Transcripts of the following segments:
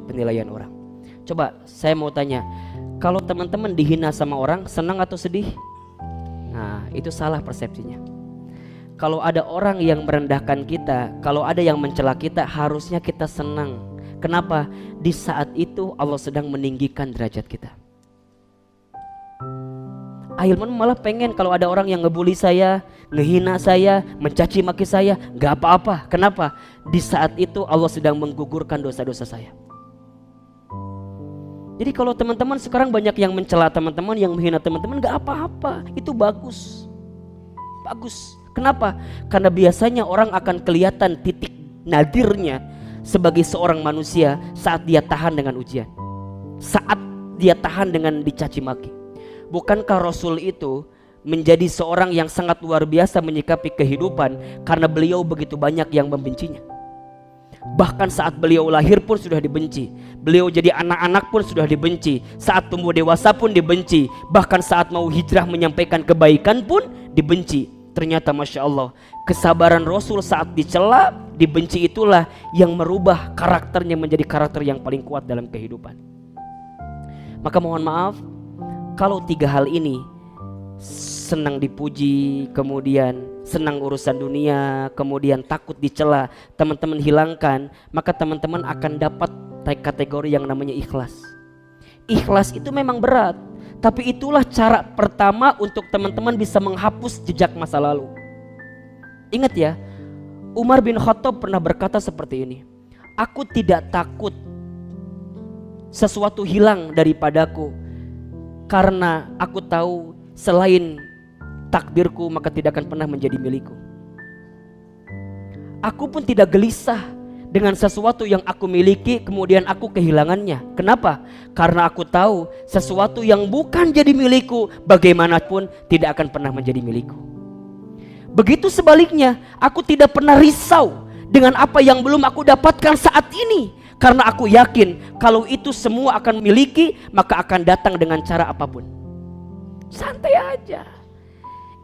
penilaian orang. Coba saya mau tanya, kalau teman-teman dihina sama orang, senang atau sedih? Nah, itu salah persepsinya. Kalau ada orang yang merendahkan kita, kalau ada yang mencela kita, harusnya kita senang. Kenapa? Di saat itu Allah sedang meninggikan derajat kita. Ahilman malah pengen kalau ada orang yang ngebully saya, ngehina saya, mencaci maki saya, gak apa-apa. Kenapa? Di saat itu Allah sedang menggugurkan dosa-dosa saya. Jadi kalau teman-teman sekarang banyak yang mencela teman-teman, yang menghina teman-teman, gak apa-apa. Itu bagus. Bagus. Kenapa? Karena biasanya orang akan kelihatan titik nadirnya sebagai seorang manusia saat dia tahan dengan ujian, saat dia tahan dengan dicaci maki. Bukankah Rasul itu menjadi seorang yang sangat luar biasa menyikapi kehidupan karena beliau begitu banyak yang membencinya. Bahkan saat beliau lahir pun sudah dibenci, beliau jadi anak-anak pun sudah dibenci, saat tumbuh dewasa pun dibenci, bahkan saat mau hijrah menyampaikan kebaikan pun dibenci. Ternyata Masya Allah, kesabaran Rasul saat dicela, dibenci itulah yang merubah karakternya menjadi karakter yang paling kuat dalam kehidupan. Maka mohon maaf, kalau tiga hal ini, senang dipuji, kemudian senang urusan dunia, kemudian takut dicela, teman-teman hilangkan, maka teman-teman akan dapat kategori yang namanya ikhlas. Ikhlas itu memang berat, tapi itulah cara pertama untuk teman-teman bisa menghapus jejak masa lalu. Ingat ya, Umar bin Khattab pernah berkata seperti ini, aku tidak takut sesuatu hilang daripadaku, karena aku tahu selain takdirku maka tidak akan pernah menjadi milikku. Aku pun tidak gelisah dengan sesuatu yang aku miliki kemudian aku kehilangannya. Kenapa? Karena aku tahu sesuatu yang bukan jadi milikku bagaimanapun tidak akan pernah menjadi milikku. Begitu sebaliknya, aku tidak pernah risau dengan apa yang belum aku dapatkan saat ini, karena aku yakin kalau itu semua akan miliki maka akan datang dengan cara apapun. Santai aja.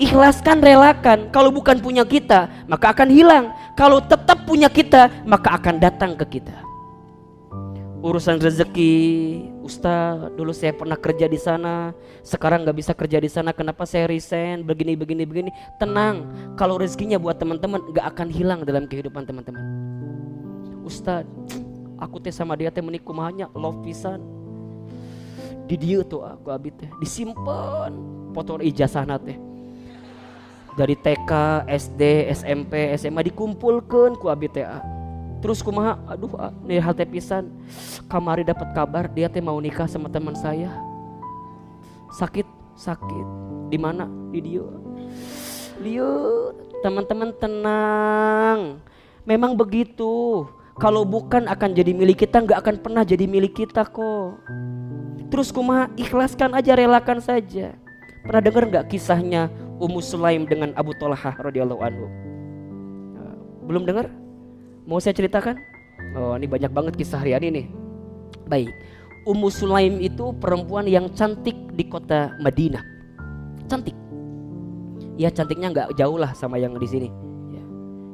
Ikhlaskan, relakan. Kalau bukan punya kita maka akan hilang. Kalau tetap punya kita maka akan datang ke kita. Urusan rezeki, Ustaz, dulu saya pernah kerja di sana, sekarang nggak bisa kerja di sana, kenapa saya resign, begini. Tenang, kalau rezekinya buat teman-teman nggak akan hilang dalam kehidupan teman-teman. Ustaz, aku teh sama dia teh menikah mahanya love pisan. Di dia tuh aku abis teh disimpan foto ijazahna teh. Dari TK, SD, SMP, SMA dikumpulkan ku abis teh. Terus kumaha, aduh nih hal teh pisan. Kamari dapat kabar dia teh mau nikah sama teman saya. Sakit. Di mana? Di dia. Teman-teman tenang. Memang begitu. Kalau bukan akan jadi milik kita, nggak akan pernah jadi milik kita kok. Terus kumaha, ikhlaskan aja, relakan saja. Pernah dengar nggak kisahnya Ummu Sulaim dengan Abu Thalhah radhiyallahu anhu? Belum dengar? Mau saya ceritakan? Oh, ini banyak banget kisah harian ini. Baik, Ummu Sulaim itu perempuan yang cantik di kota Madinah. Cantik. Ya cantiknya nggak jauh lah sama yang di sini.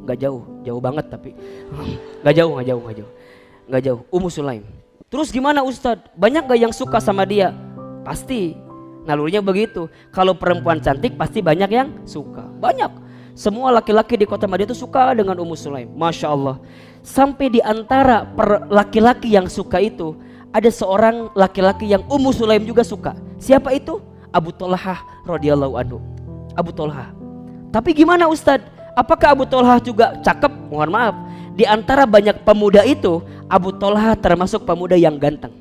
Nggak jauh banget tapi nggak jauh. Ummu Sulaim. Terus gimana Ustadz? Banyak gak yang suka sama dia? Pasti. Nalurinya begitu. Kalau perempuan cantik pasti banyak yang suka. Banyak. Semua laki-laki di kota Madinah itu suka dengan Ummu Sulaim. Masya Allah. Sampai di antara laki-laki yang suka itu ada seorang laki-laki yang Ummu Sulaim juga suka. Siapa itu? Abu Thalhah radhiyallahu anhu. Abu Thalhah. Tapi gimana Ustadz? Apakah Abu Thalhah juga cakep? Mohon maaf, di antara banyak pemuda itu Abu Thalhah termasuk pemuda yang ganteng.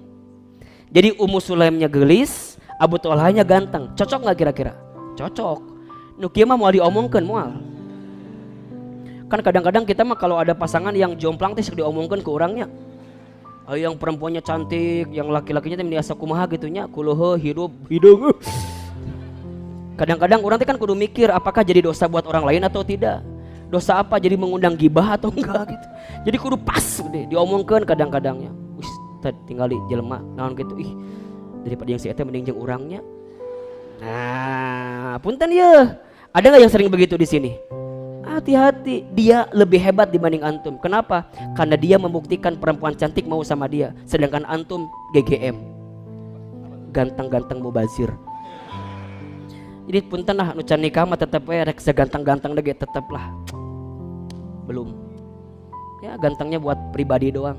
Jadi Ummu Sulaimnya gelis, Abu Thalhahnya ganteng. Cocok gak kira-kira? Cocok. Nu kieu mah mau diomongkeun moal. Kan kadang-kadang kita mah kalau ada pasangan yang jomplang teh sok diomongkeun ke urangnya. Yang perempuannya cantik, yang laki-lakinya teh biasa kumaha gitunya, kuleuh hidup hidung. Kadang-kadang orang teh kan kudu mikir apakah jadi dosa buat orang lain atau tidak. Dosa apa, jadi mengundang gibah atau enggak gitu. Jadi kudu pas deh diomongkeun kadang-kadangnya. Wis tinggal di jelema naon gitu, daripada yang si eta mending jeung urangnya. Nah, punten ya. Ada enggak yang sering begitu di sini? hati-hati, dia lebih hebat dibanding antum. Kenapa? Karena dia membuktikan perempuan cantik mau sama dia, sedangkan antum GGM, ganteng-ganteng mubazir. Jadi punten lah nu can nikah mah tetep rek seganteng-ganteng lagi tetep lah. Belum. Ya gantengnya buat pribadi doang.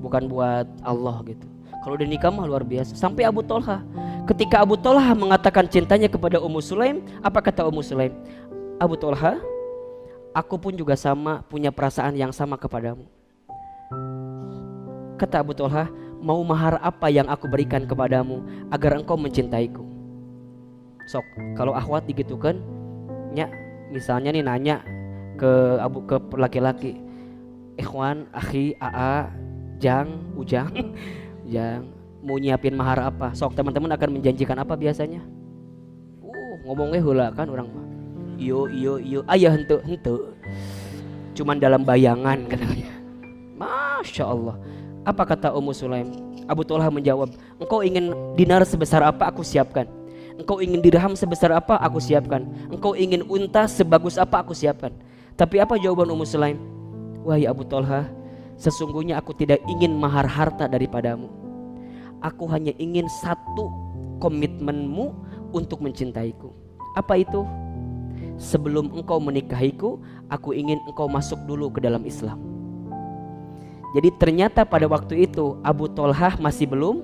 Bukan buat Allah gitu. Kalau udah nikah mah luar biasa. Sampai Abu Thalha, ketika Abu Thalha mengatakan cintanya kepada Ummu Sulaim, apa kata Ummu Sulaim? Abu Thalha, aku pun juga sama, punya perasaan yang sama kepadamu. Kata Abu Thalha, mau mahar apa yang aku berikan kepadamu agar engkau mencintaiku? Sok, kalau akhwat digitukan, nya misalnya nih nanya ke laki-laki, ikhwan, akhi, aa, jang, ujang, jang, mau nyiapin mahar apa? Sok, teman-teman akan menjanjikan apa biasanya? Ngomongnya heula kan orang mah. Iyo, ayah hente. Cuman dalam bayangan katanya. Masya Allah. Apa kata Ummu Sulaim? Abu Thalha menjawab, engkau ingin dinar sebesar apa aku siapkan. Engkau ingin dirham sebesar apa aku siapkan. Engkau ingin unta sebagus apa aku siapkan. Tapi apa jawaban Ummu Sulaim? Wahai Abu Thalha, sesungguhnya aku tidak ingin mahar harta daripadamu. Aku hanya ingin satu komitmenmu untuk mencintaiku. Apa itu? Sebelum engkau menikahiku, aku ingin engkau masuk dulu ke dalam Islam. Jadi ternyata pada waktu itu Abu Thalha masih belum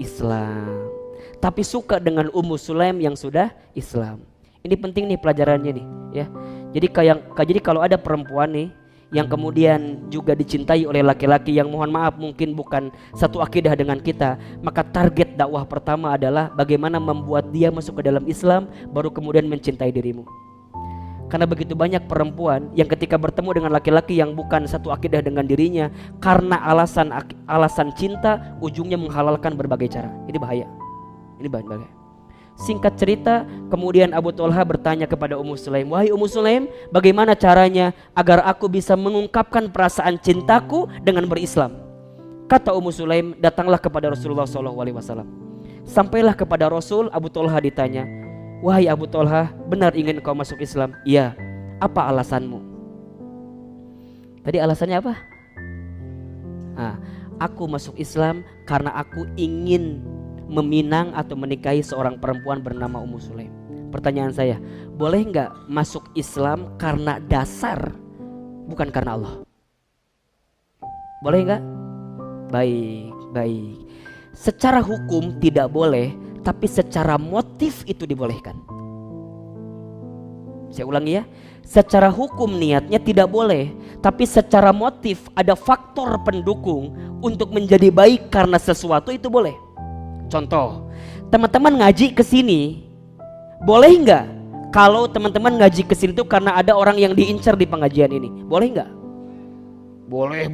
Islam, tapi suka dengan Ummu Sulaim yang sudah Islam. Ini penting nih pelajarannya nih ya. Jadi kalau ada perempuan nih yang kemudian juga dicintai oleh laki-laki yang mohon maaf mungkin bukan satu akidah dengan kita, maka target dakwah pertama adalah bagaimana membuat dia masuk ke dalam Islam, baru kemudian mencintai dirimu. Karena begitu banyak perempuan yang ketika bertemu dengan laki-laki yang bukan satu akidah dengan dirinya, karena alasan cinta ujungnya menghalalkan berbagai cara. Ini bahaya. Ini bahaya. Singkat cerita, kemudian Abu Thalha bertanya kepada Ummu Sulaim, wahai Ummu Sulaim, bagaimana caranya agar aku bisa mengungkapkan perasaan cintaku dengan berislam? Kata Ummu Sulaim, datanglah kepada Rasulullah SAW. Sampailah kepada Rasul, Abu Thalha ditanya, wahai Abu Thalha, benar ingin kau masuk Islam? Iya. Apa alasanmu? Tadi alasannya apa? Aku masuk Islam karena aku ingin meminang atau menikahi seorang perempuan bernama Ummu Sulaim. Pertanyaan saya, boleh nggak masuk Islam karena dasar, bukan karena Allah? Boleh nggak? Baik. Secara hukum tidak boleh, tapi secara motif itu dibolehkan. Saya ulangi ya, secara hukum niatnya tidak boleh, tapi secara motif ada faktor pendukung untuk menjadi baik karena sesuatu itu boleh. Contoh, teman-teman ngaji ke sini, boleh nggak kalau teman-teman ngaji ke sini tuh karena ada orang yang diincar di pengajian ini? Boleh nggak? Boleh.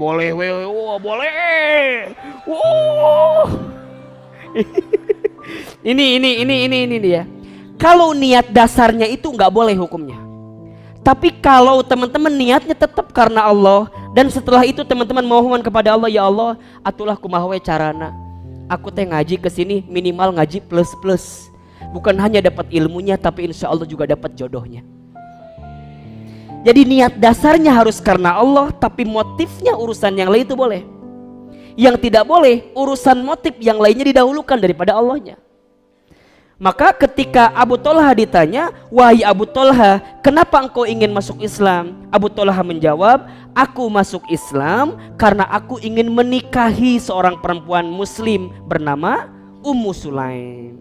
Ini dia. Kalau niat dasarnya itu nggak boleh hukumnya. Tapi kalau teman-teman niatnya tetap karena Allah, dan setelah itu teman-teman mohon kepada Allah, ya Allah, atulah kumaha we carana. Aku teh ngaji ke sini minimal ngaji plus. Bukan hanya dapat ilmunya, tapi insya Allah juga dapat jodohnya. Jadi niat dasarnya harus karena Allah, tapi motifnya urusan yang lain itu boleh. Yang tidak boleh, urusan motif yang lainnya didahulukan daripada Allahnya. Maka ketika Abu Thalha ditanya, wahai Abu Thalha, kenapa engkau ingin masuk Islam? Abu Thalha menjawab, aku masuk Islam karena aku ingin menikahi seorang perempuan muslim bernama Ummu Sulaim.